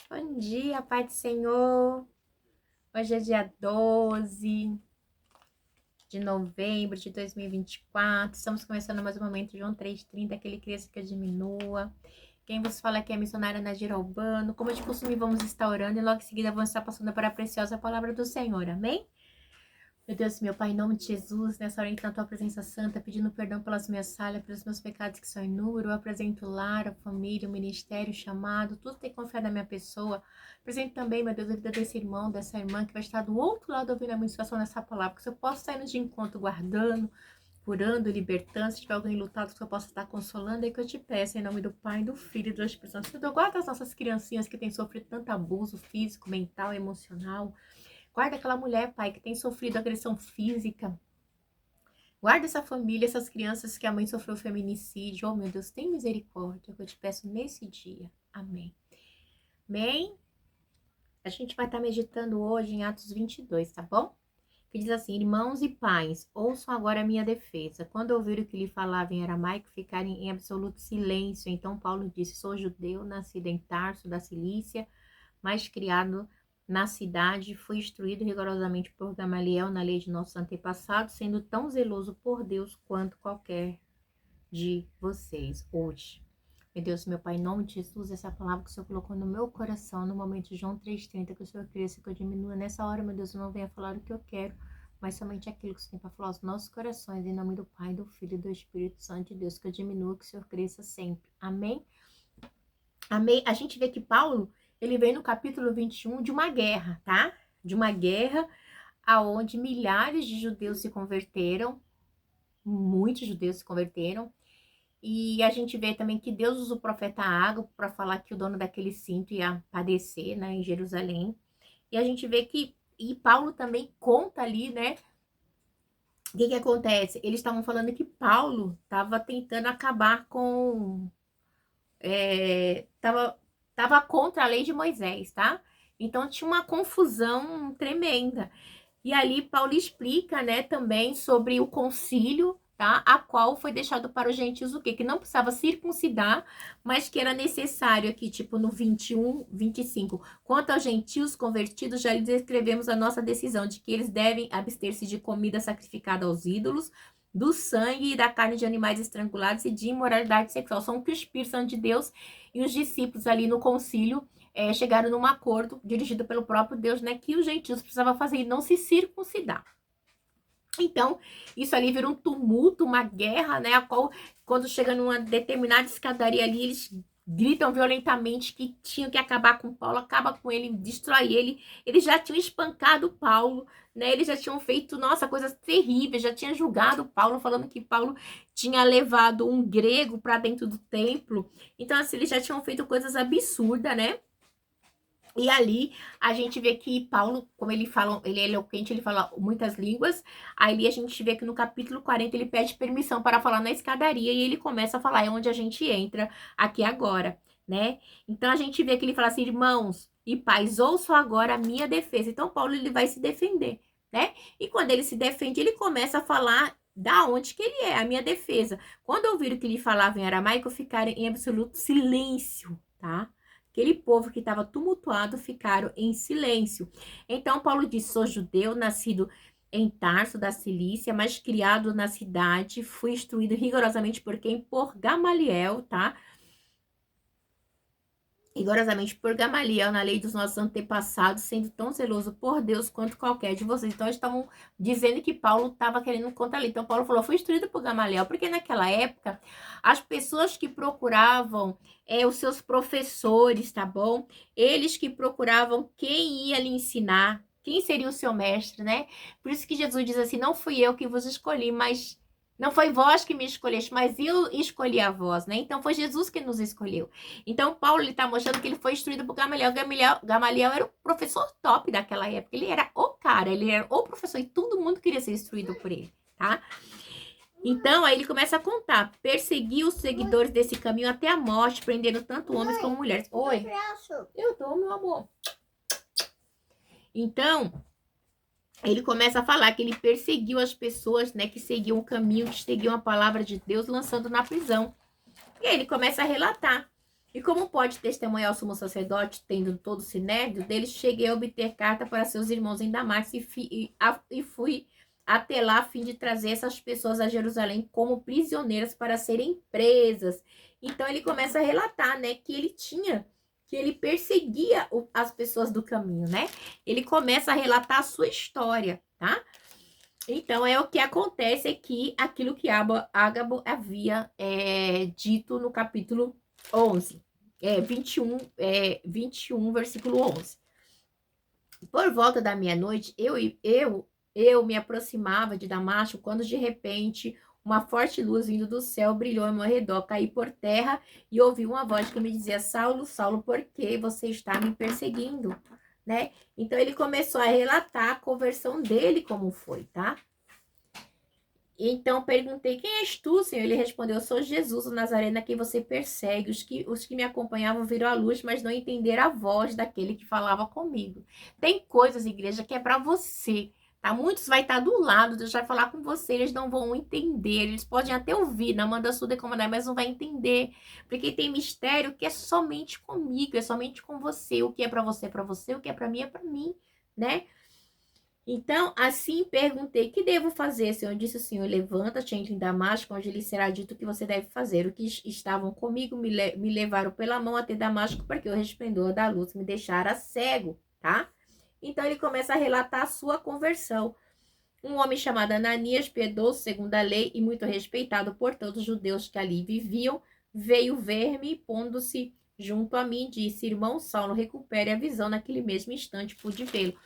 Bom dia, Pai do Senhor. Hoje é dia 12 de novembro de 2024. Estamos começando mais um momento, João 3,30, aquele cresça que eu diminua. Quem vos fala aqui é a missionária Nadir Albano. Como de costume, vamos estar orando e logo em seguida vamos estar passando para a preciosa palavra do Senhor. Amém? Meu Deus, meu Pai, em nome de Jesus, nessa hora entra na tua presença santa, pedindo perdão pelas minhas falhas, pelos meus pecados que são inúmeros. Eu apresento o lar, a família, o ministério, o chamado, tudo tem confiado na minha pessoa. Apresento também, meu Deus, a vida desse irmão, dessa irmã que vai estar do outro lado ouvindo a ministração nessa palavra, que eu possa estar indo de encontro, guardando, curando, libertando. Se tiver alguém lutado, que eu possa estar consolando, é que eu te peço, em nome do Pai, do Filho e do Espírito Santo. Senhor, guarda as nossas criancinhas que têm sofrido tanto abuso físico, mental, emocional. Guarda aquela mulher, Pai, que tem sofrido agressão física. Guarda essa família, essas crianças que a mãe sofreu feminicídio. Oh, meu Deus, tem misericórdia, que eu te peço nesse dia. Amém. Amém? A gente vai estar meditando hoje em Atos 22, tá bom? Que diz assim: irmãos e pais, ouçam agora a minha defesa. Quando ouviram que lhe falava em aramaico, ficarem em absoluto silêncio. Então Paulo disse: sou judeu, nascido em Tarso, da Cilícia, mas criado na cidade, fui instruído rigorosamente por Gamaliel na lei de nossos antepassados, sendo tão zeloso por Deus quanto qualquer de vocês hoje. Meu Deus, meu Pai, em nome de Jesus, essa palavra que o Senhor colocou no meu coração, no momento de João 3,30, que o Senhor cresça, que eu diminua. Nessa hora, meu Deus, eu não venha falar o que eu quero, mas somente aquilo que o Senhor tem para falar aos nossos corações, em nome do Pai, do Filho e do Espírito Santo de Deus, que eu diminua, que o Senhor cresça sempre. Amém? Amém? A gente vê que Paulo, ele vem no capítulo 21 de uma guerra, tá? De uma guerra aonde milhares de judeus se converteram, muitos judeus se converteram, e a gente vê também que Deus usa o profeta Ágabo para falar que o dono daquele cinto ia padecer, né, em Jerusalém. E a gente vê que, e Paulo também conta ali, né, o que que acontece? Eles estavam falando que Paulo estava tentando acabar com tava contra a lei de Moisés, tá? Então tinha uma confusão tremenda. E ali Paulo explica, né, também sobre o concílio, tá? A qual foi deixado para os gentios o quê? Que não precisava circuncidar, mas que era necessário aqui, tipo no 21, 25. Quanto aos gentios convertidos, já lhes escrevemos a nossa decisão de que eles devem abster-se de comida sacrificada aos ídolos, do sangue e da carne de animais estrangulados e de imoralidade sexual. São que o Espírito Santo de Deus e os discípulos ali no concílio chegaram num acordo dirigido pelo próprio Deus, né, que os gentios precisavam fazer e não se circuncidar. Então, isso ali vira um tumulto, uma guerra, né, a qual, quando chega numa determinada escadaria ali, eles gritam violentamente que tinham que acabar com Paulo, acaba com ele, destrói ele. Eles já tinham espancado Paulo, né? Eles já tinham feito, nossa, coisas terríveis, já tinham julgado Paulo, falando que Paulo tinha levado um grego para dentro do templo. Então, assim, eles já tinham feito coisas absurdas, né? E ali a gente vê que Paulo, como ele fala, ele é eloquente, ele fala muitas línguas. Aí a gente vê que no capítulo 40 ele pede permissão para falar na escadaria e ele começa a falar, é onde a gente entra aqui agora, né? Então a gente vê que ele fala assim, irmãos e pais, ouçam agora a minha defesa. Então Paulo ele vai se defender, né? E quando ele se defende, ele começa a falar da onde que ele é, a minha defesa. Quando ouviram que ele falava em aramaico, ficaram em absoluto silêncio, tá? Aquele povo que estava tumultuado ficaram em silêncio. Então Paulo disse, sou judeu, nascido em Tarso, da Cilícia, mas criado na cidade, fui instruído rigorosamente por quem? Por Gamaliel, tá? Rigorosamente por Gamaliel, na lei dos nossos antepassados, sendo tão zeloso por Deus quanto qualquer de vocês. Então, eles estavam dizendo que Paulo estava querendo contra a lei. Então, Paulo falou, fui instruído por Gamaliel, porque naquela época, as pessoas que procuravam os seus professores, tá bom? Eles que procuravam quem ia lhe ensinar, quem seria o seu mestre, né? Por isso que Jesus diz assim, não fui eu que vos escolhi, mas... Não foi vós que me escolheste, mas eu escolhi a vós, né? Então, foi Jesus que nos escolheu. Então, Paulo está mostrando que ele foi instruído por Gamaliel. Gamaliel era o professor top daquela época. Ele era o cara, ele era o professor e todo mundo queria ser instruído por ele, tá? Então, aí ele começa a contar. Perseguiu os seguidores desse caminho até a morte, prendendo tanto homens como mulheres. Oi. Eu tô, meu amor. Então, ele começa a falar que ele perseguiu as pessoas, né, que seguiam o caminho, que seguiam a palavra de Deus, lançando na prisão. E aí ele começa a relatar. E como pode testemunhar o sumo sacerdote, tendo todo o sinédrio dele, cheguei a obter carta para seus irmãos em Damasco e fui até lá a fim de trazer essas pessoas a Jerusalém como prisioneiras para serem presas. Então ele começa a relatar, né, que ele perseguia as pessoas do caminho, né? Ele começa a relatar a sua história, tá? Então, é o que acontece aqui, aquilo que Ágabo havia dito no capítulo 11, 21, versículo 11. Por volta da meia-noite, eu me aproximava de Damasco, quando de repente uma forte luz vindo do céu brilhou ao meu redor. Caí por terra e ouvi uma voz que me dizia: Saulo, Saulo, por que você está me perseguindo? Né? Então ele começou a relatar a conversão dele, como foi, tá? Então perguntei: quem és tu, Senhor? Ele respondeu: eu sou Jesus, o Nazareno, a quem você persegue. Os que me acompanhavam viram a luz, mas não entenderam a voz daquele que falava comigo. Tem coisas, igreja, que é para você, tá? Muitos vai estar do lado, Deus vai falar com você, eles não vão entender, eles podem até ouvir, na manda surda comandar, mas não vai entender, porque tem mistério que é somente comigo, é somente com você. O que é para você, o que é para mim, né? Então, assim perguntei: que devo fazer, Senhor? Disse o Senhor: levanta-te, entre em Damasco, onde lhe será dito o que você deve fazer. O que estavam comigo me levaram pela mão até Damasco, porque o resplendor da luz me deixara cego, tá? Então, ele começa a relatar a sua conversão. Um homem chamado Ananias, piedoso segundo a lei e muito respeitado por todos os judeus que ali viviam, veio ver-me e, pondo-se junto a mim, disse: irmão Saulo, recupere a visão. Naquele mesmo instante pude vê-lo.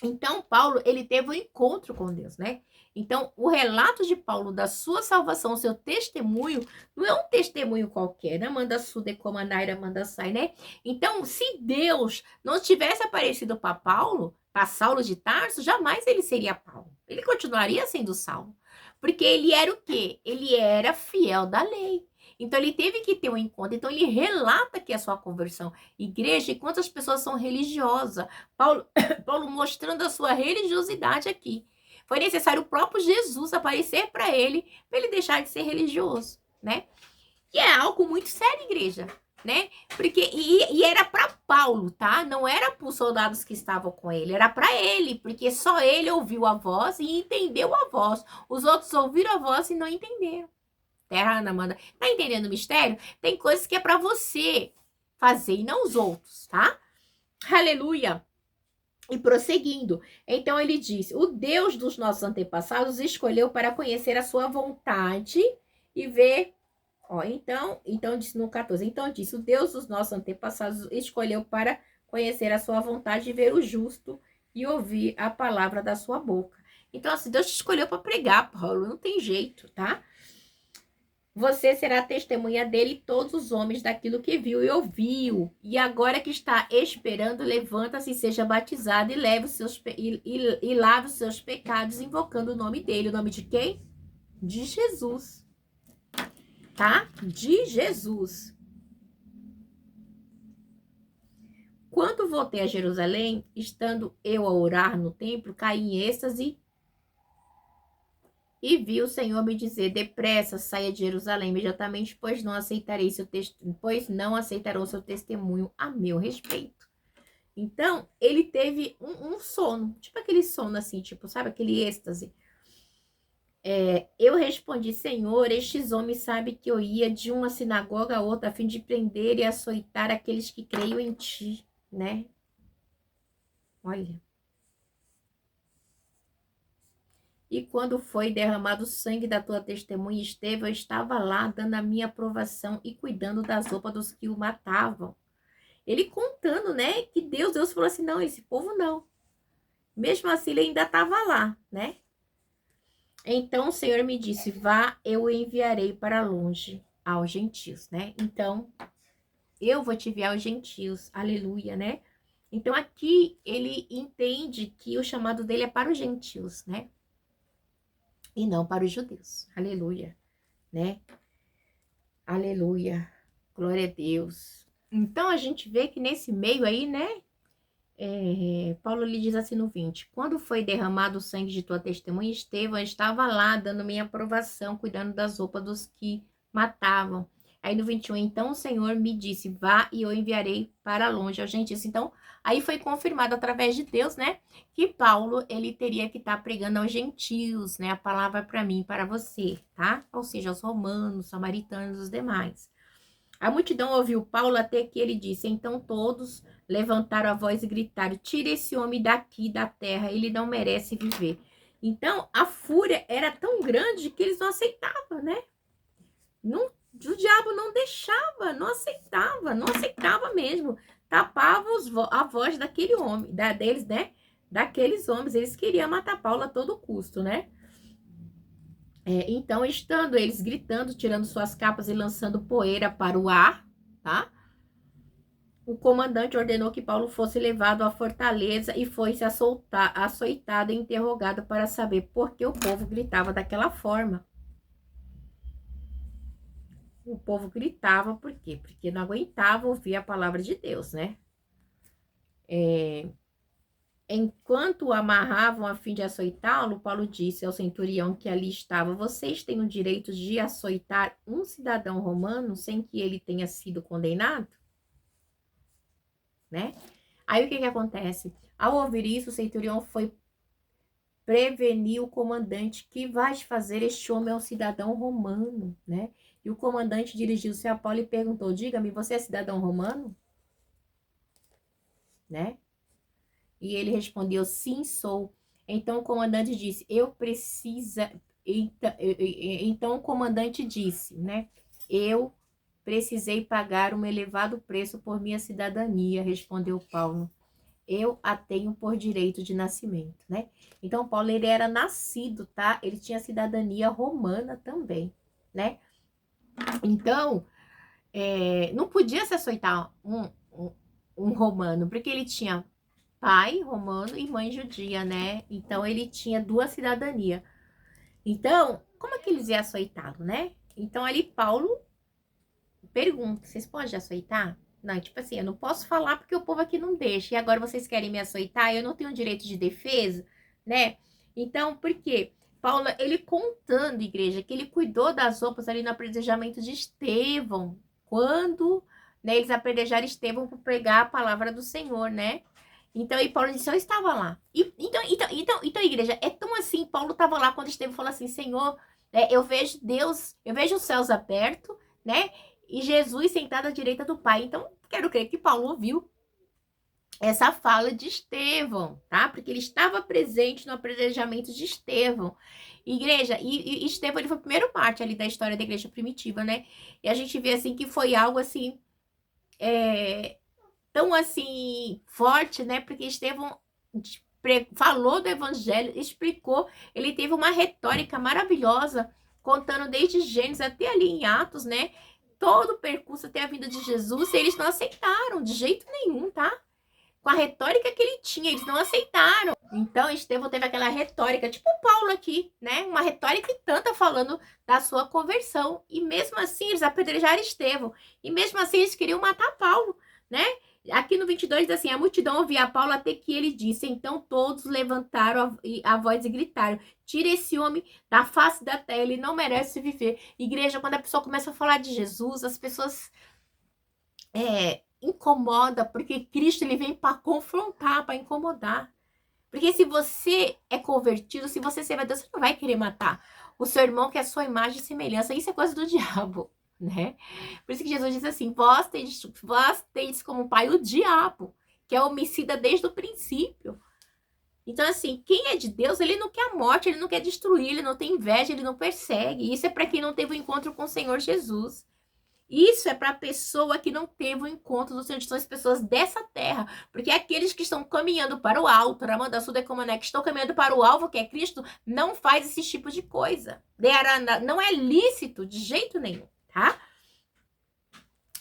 Então, Paulo, ele teve um encontro com Deus, né? Então, o relato de Paulo da sua salvação, seu testemunho, não é um testemunho qualquer, né? Manda sude como a Naira manda sai, né? Então, se Deus não tivesse aparecido para Paulo, para Saulo de Tarso, jamais ele seria Paulo. Ele continuaria sendo Saulo. Porque ele era o quê? Ele era fiel da lei. Então, ele teve que ter um encontro. Então, ele relata que é a sua conversão. Igreja, e quantas pessoas são religiosas? Paulo mostrando a sua religiosidade aqui. Foi necessário o próprio Jesus aparecer para ele deixar de ser religioso, né? Que é algo muito sério, igreja, né? Porque e era para Paulo, tá? Não era para os soldados que estavam com ele, era para ele, porque só ele ouviu a voz e entendeu a voz. Os outros ouviram a voz e não entenderam. Terra Anamanda, tá entendendo o mistério? Tem coisas que é para você fazer e não os outros, tá? Aleluia. E prosseguindo, então ele disse: o Deus dos nossos antepassados escolheu para conhecer a sua vontade e ver. Ó, então disse no 14: então disse: o Deus dos nossos antepassados escolheu para conhecer a sua vontade e ver o justo e ouvir a palavra da sua boca. Então, assim, Deus te escolheu para pregar, Paulo, não tem jeito, tá? Você será testemunha dele e todos os homens daquilo que viu e ouviu. E agora que está esperando, levanta-se e seja batizado e leve e lave os seus pecados, invocando o nome dele. O nome de quem? De Jesus. Tá? De Jesus. Quando voltei a Jerusalém, estando eu a orar no templo, caí em êxtase e vi o Senhor me dizer: depressa, saia de Jerusalém imediatamente, pois não aceitarão seu testemunho a meu respeito. Então, ele teve um sono, tipo aquele sono assim, tipo, sabe, aquele êxtase. Eu respondi: Senhor, estes homens sabem que eu ia de uma sinagoga a outra a fim de prender e açoitar aqueles que creiam em ti, né? Olha. E quando foi derramado o sangue da tua testemunha, Estevão, eu estava lá, dando a minha aprovação e cuidando das roupas dos que o matavam. Ele contando, né, que Deus falou assim: não, esse povo não. Mesmo assim, ele ainda estava lá, né? Então o Senhor me disse: vá, eu o enviarei para longe aos gentios, né? Então, eu vou te enviar aos gentios, aleluia, né? Então aqui ele entende que o chamado dele é para os gentios, né? E não para os judeus, aleluia, né? Aleluia, glória a Deus. Então a gente vê que nesse meio aí, né? Paulo lhe diz assim no 20: quando foi derramado o sangue de tua testemunha, Estevão estava lá, dando minha aprovação, cuidando das roupas dos que matavam. Aí no 21, então o Senhor me disse, vá e eu enviarei para longe aos gentios. Então, aí foi confirmado através de Deus, né, que Paulo, ele teria que estar pregando aos gentios, né, a palavra para mim, para você, tá? Ou seja, aos romanos, samaritanos, os demais. A multidão ouviu Paulo até que ele disse, então todos levantaram a voz e gritaram, tire esse homem daqui da terra, ele não merece viver. Então, a fúria era tão grande que eles não aceitavam, né? Não, o diabo não deixava, não aceitava mesmo. Tapava a voz daquele homem, deles, né? Daqueles homens, eles queriam matar Paulo a todo custo, né? Então, estando eles gritando, tirando suas capas e lançando poeira para o ar, tá? O comandante ordenou que Paulo fosse levado à fortaleza e fosse açoitado e interrogado para saber por que o povo gritava daquela forma. O povo gritava por quê? Porque não aguentava ouvir a palavra de Deus, né? Enquanto o amarravam a fim de açoitá-lo, Paulo disse ao centurião que ali estava, vocês têm o direito de açoitar um cidadão romano sem que ele tenha sido condenado? Né? Aí o que acontece? Ao ouvir isso, o centurião foi prevenir o comandante, que vais fazer? Este homem é um cidadão romano, né? E o comandante dirigiu-se a Paulo e perguntou, diga-me, você é cidadão romano? Né? E ele respondeu, sim, sou. Então o comandante disse, Então o comandante disse, né? Eu precisei pagar um elevado preço por minha cidadania, respondeu Paulo. Eu a tenho por direito de nascimento, né? Então Paulo, ele era nascido, tá? Ele tinha cidadania romana também, né? Então, não podia se açoitar um romano, porque ele tinha pai romano e mãe judia, né? Então ele tinha duas cidadanias. Então, como é que eles iam açoitá-lo, né? Então ali Paulo pergunta, vocês podem açoitar? Não, tipo assim, eu não posso falar porque o povo aqui não deixa. E agora vocês querem me açoitar? Eu não tenho direito de defesa, né? Então, por quê? Paulo, ele contando, igreja, que ele cuidou das roupas ali no apedrejamento de Estevão. Quando, né, eles apedrejaram Estevão para pregar a palavra do Senhor, né? Então, e Paulo disse, eu estava lá. Então, igreja, é tão assim, Paulo estava lá quando Estevão falou assim, Senhor, eu vejo Deus, eu vejo os céus abertos, né? E Jesus sentado à direita do Pai. Então, quero crer que Paulo ouviu essa fala de Estevão, tá? Porque ele estava presente no apedrejamento de Estevão. Igreja, e Estevão, ele foi o primeiro mártir ali da história da igreja primitiva, né? E a gente vê, assim, que foi algo, assim, tão, assim, forte, né? Porque Estevão falou do evangelho, explicou, ele teve uma retórica maravilhosa, contando desde Gênesis até ali em Atos, né? Todo o percurso até a vinda de Jesus, eles não aceitaram de jeito nenhum, tá? Com a retórica que ele tinha, eles não aceitaram. Então, Estevão teve aquela retórica, tipo o Paulo aqui, né? Uma retórica e tanta falando da sua conversão. E mesmo assim, eles apedrejaram Estevão. E mesmo assim, eles queriam matar Paulo, né? Aqui no 22 diz assim, a multidão ouvia Paulo até que ele disse, então todos levantaram a voz e gritaram, tira esse homem da face da terra, ele não merece viver. Igreja, quando a pessoa começa a falar de Jesus, as pessoas incomoda, porque Cristo, ele vem para confrontar, para incomodar. Porque se você é convertido, se você serve a Deus, você não vai querer matar o seu irmão, que é a sua imagem e semelhança. Isso é coisa do diabo, né? Por isso que Jesus diz assim, vós tendes como pai o diabo, que é homicida desde o princípio. Então, assim, quem é de Deus, ele não quer a morte, ele não quer destruir, ele não tem inveja, ele não persegue. Isso é para quem não teve o encontro com o Senhor Jesus. Isso é para a pessoa que não teve o encontro do Senhor, são as pessoas dessa terra. Porque aqueles que estão caminhando para o alto, Ramanda Suda Comané, que estão caminhando para o alvo, que é Cristo, não faz esse tipo de coisa. Não é lícito de jeito nenhum, tá?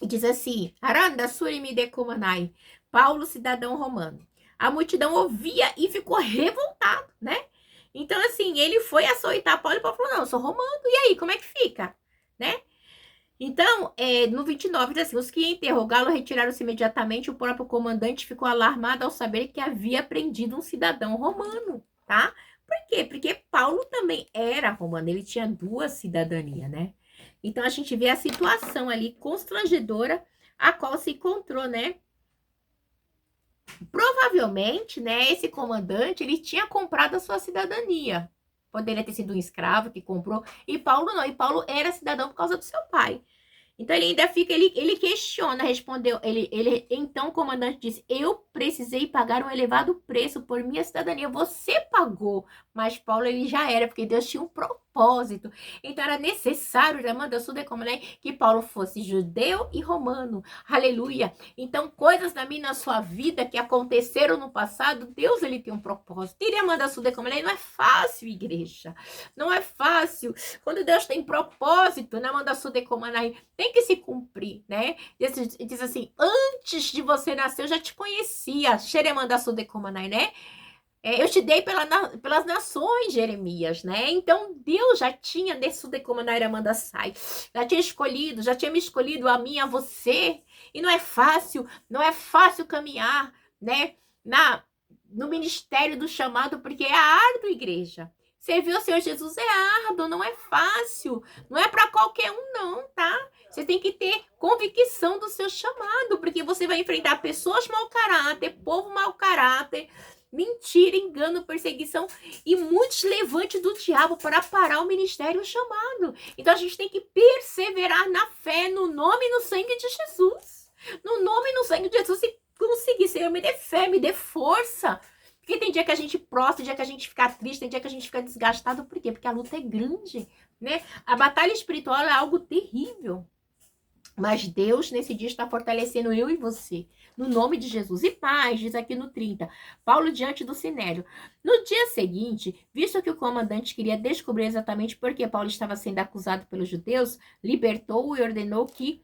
E diz assim, Aranda Surimi de Comanai, Paulo, cidadão romano. A multidão ouvia e ficou revoltado, né? Então, assim, ele foi açoitar Paulo e Paulo falou, não, eu sou romano, e aí, como é que fica? Né? Então, no 29, diz assim, os que interrogá-lo retiraram-se imediatamente, o próprio comandante ficou alarmado ao saber que havia prendido um cidadão romano, tá? Por quê? Porque Paulo também era romano, ele tinha duas cidadanias, né? Então, a gente vê a situação ali constrangedora a qual se encontrou, né? Provavelmente, né, esse comandante, ele tinha comprado a sua cidadania. Poderia ter sido um escravo que comprou. E Paulo não. E Paulo era cidadão por causa do seu pai. Então ele ainda fica, ele questiona, respondeu, então o comandante disse, eu precisei pagar um elevado preço por minha cidadania, você pagou, mas Paulo ele já era, porque Deus tinha um propósito, então era necessário, já mandou como, né, que Paulo fosse judeu e romano, aleluia, então coisas na minha, na sua vida que aconteceram no passado, Deus ele tem um propósito, iria mandar como, né, não é fácil, igreja, não é fácil, quando Deus tem propósito, na manda como, né, tem que se cumprir, né? Diz assim, antes de você nascer, eu já te conhecia, Xeremanda Sudecomanai, né? Eu te dei pelas nações, Jeremias, né? Então, Deus já tinha, Sudecomanai Ramanda Sai, já tinha me escolhido a mim, a você, e não é fácil caminhar, né? No ministério do chamado, porque é árduo, igreja. Servir o Senhor Jesus é árduo, não é fácil, não é para qualquer um, não, tá? Você tem que ter convicção do seu chamado, porque você vai enfrentar pessoas mau caráter, povo mau caráter, mentira, engano, perseguição e muitos levantes do diabo para parar o ministério chamado. Então a gente tem que perseverar na fé, no nome e no sangue de Jesus. No nome e no sangue de Jesus, e conseguir, Senhor, me dê fé, me dê força. Porque tem dia que a gente prostra, tem dia que a gente fica triste, tem dia que a gente fica desgastado. Por quê? Porque a luta é grande, né? A batalha espiritual é algo terrível. Mas Deus, nesse dia, está fortalecendo eu e você. No nome de Jesus. E paz, diz aqui no 30. Paulo diante do Sinédrio. No dia seguinte, visto que o comandante queria descobrir exatamente por que Paulo estava sendo acusado pelos judeus, libertou-o e ordenou que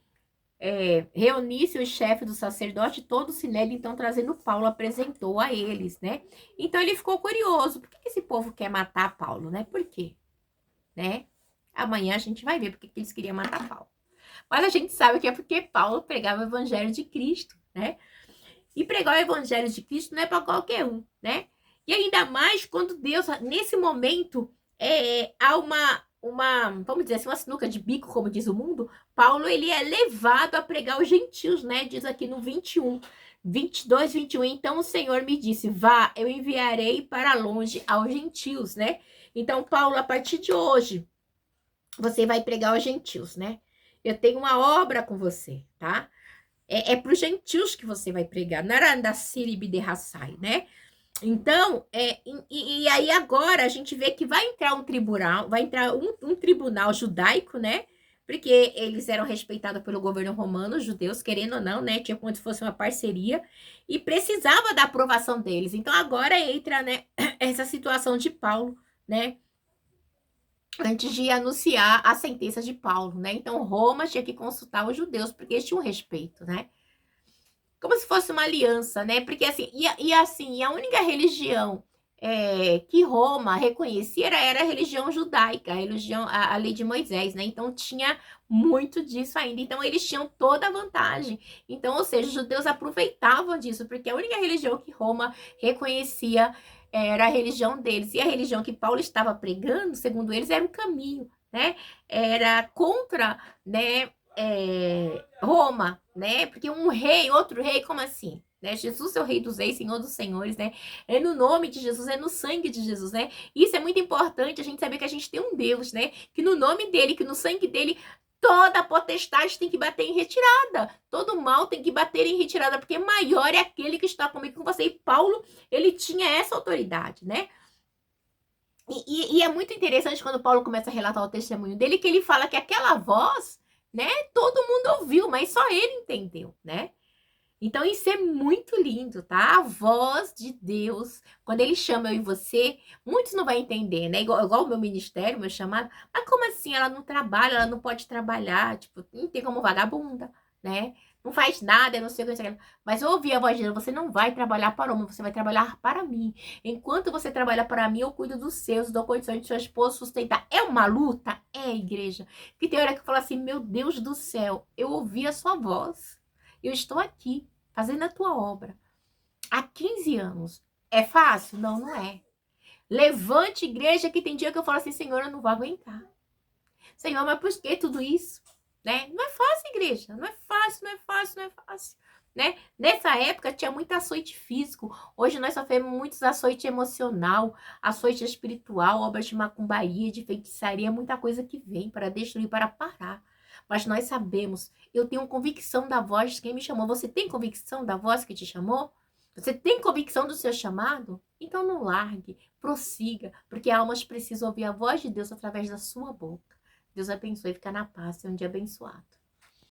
reunisse o chefe do sacerdote, todo o Sinédrio, então trazendo Paulo, apresentou a eles, né? Então ele ficou curioso. Por que esse povo quer matar Paulo, né? Por quê? Né? Amanhã a gente vai ver por que eles queriam matar Paulo. Mas a gente sabe que é porque Paulo pregava o evangelho de Cristo, né? E pregar o evangelho de Cristo não é para qualquer um, né? E ainda mais quando Deus, nesse momento, há vamos dizer assim, uma sinuca de bico, como diz o mundo, Paulo, ele é levado a pregar os gentios, né? Diz aqui no 21, 22, 21. Então o Senhor me disse, vá, eu enviarei para longe aos gentios, né? Então, Paulo, a partir de hoje, você vai pregar aos gentios, né? Eu tenho uma obra com você, tá? É para os gentios que você vai pregar. Narandasiribi de Hassai, né? Então, e aí agora a gente vê que vai entrar um tribunal, vai entrar um tribunal judaico, né? Porque eles eram respeitados pelo governo romano, os judeus, querendo ou não, né? Tinha como se fosse uma parceria e precisava da aprovação deles. Então agora entra, né, essa situação de Paulo, né? Antes de anunciar a sentença de Paulo, né? Então Roma tinha que consultar os judeus, porque eles tinham respeito, né? Como se fosse uma aliança, né? Porque assim, assim, a única religião que Roma reconhecia era a religião judaica, a lei de Moisés, né? Então tinha muito disso ainda. Então eles tinham toda a vantagem. Então, ou seja, os judeus aproveitavam disso, porque a única religião que Roma reconhecia era a religião deles. E a religião que Paulo estava pregando, segundo eles, era um caminho, né? Era contra, né? Roma, né? Porque um rei, outro rei, como assim? Né? Jesus é o rei dos reis, senhor dos senhores, né? É no nome de Jesus, é no sangue de Jesus, né? Isso é muito importante, a gente saber que a gente tem um Deus, né? Que no nome dele, que no sangue dele, toda a potestade tem que bater em retirada. Todo mal tem que bater em retirada, porque maior é aquele que está comigo, com você. E Paulo, ele tinha essa autoridade, né? E é muito interessante quando Paulo começa a relatar o testemunho dele, que ele fala que aquela voz, né, todo mundo ouviu, mas só ele entendeu, né? Então isso é muito lindo, tá? A voz de Deus, quando ele chama eu e você, muitos não vão entender, né? Igual o meu ministério, meu chamado. Mas como assim? Ela não trabalha, ela não pode trabalhar, tipo, não tem como vagabunda, né? Não faz nada, eu não sei o que. Mas eu ouvi a voz de Deus, você não vai trabalhar para o homem, você vai trabalhar para mim. Enquanto você trabalha para mim, eu cuido dos seus, dou condições de seu esposo sustentar. É uma luta? É, igreja. Porque tem hora que eu falo assim, meu Deus do céu, eu ouvi a sua voz. Eu estou aqui, fazendo a tua obra. Há 15 anos. É fácil? Não, não é. Levante, igreja, que tem dia que eu falo assim, Senhor, eu não vou aguentar. Senhor, mas por que tudo isso? Né? Não é fácil, igreja. Não é fácil, não é fácil, não é fácil. Né? Nessa época tinha muito açoite físico. Hoje nós sofremos muitos açoite emocional, açoite espiritual, obras de macumbaria, de feitiçaria, muita coisa que vem para destruir, para parar. Mas nós sabemos, eu tenho convicção da voz de quem me chamou. Você tem convicção da voz que te chamou? Você tem convicção do seu chamado? Então não largue, prossiga, porque almas precisam ouvir a voz de Deus através da sua boca. Deus abençoe e fica na paz. Seja um dia abençoado.